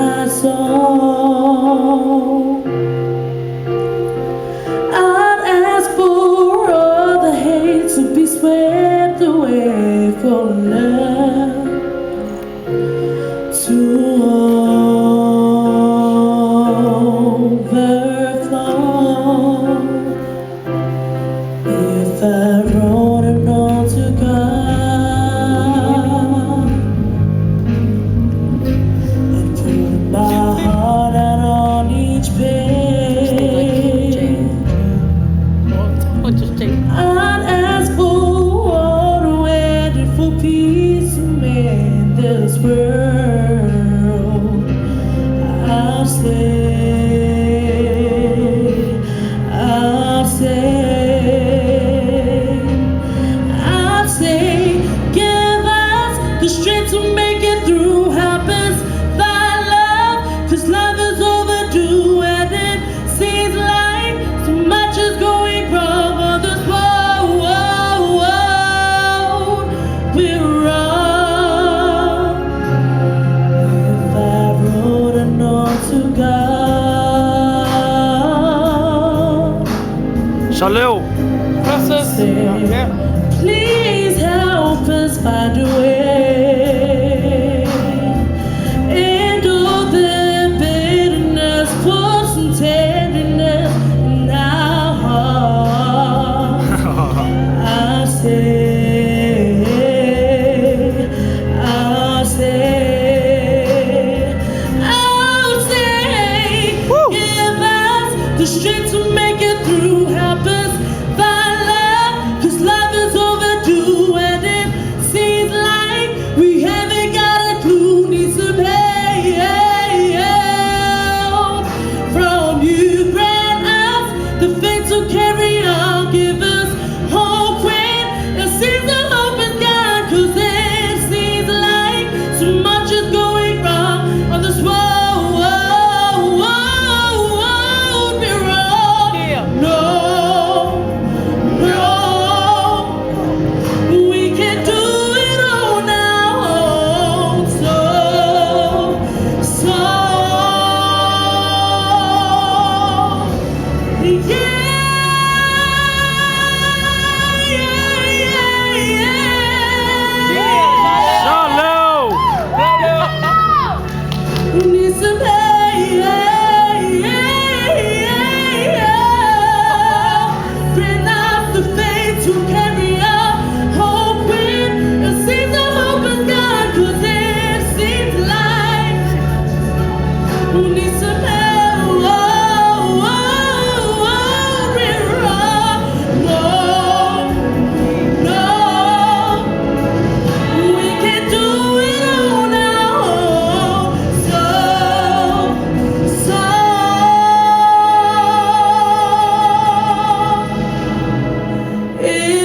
my soul. I'd ask for all the hate to be swept away for love to overflow. If I wrote a note to God and put my heart out on each page, I'd ask for all the wedding for peace to mend this world. I'll say, give us the strength to make it through. Help us find love, 'cause love is overdue, and it seems like so much is going wrong on this world. We're wrong. If I wrote a note to God, Shalom. please help us find a way. And all the bitterness, pour some tenderness in our hearts. I'll say, give us the strength to make it through. Help us find love, 'cause love is overdue, and it seems like we haven't got a clue. Need some help from you. Grant us the faith to carry on. Give us hope when it seems the hope is gone, 'cause it seems like so much is going wrong on this world. We're wrong. No, we can't do it on our own. So, Shalom. we need some help. Bring us the faith to carry on. Hope when it seems the hope is gone, 'cause it seems like we need some help. We're wrong. No, we can't do it on our own. So, if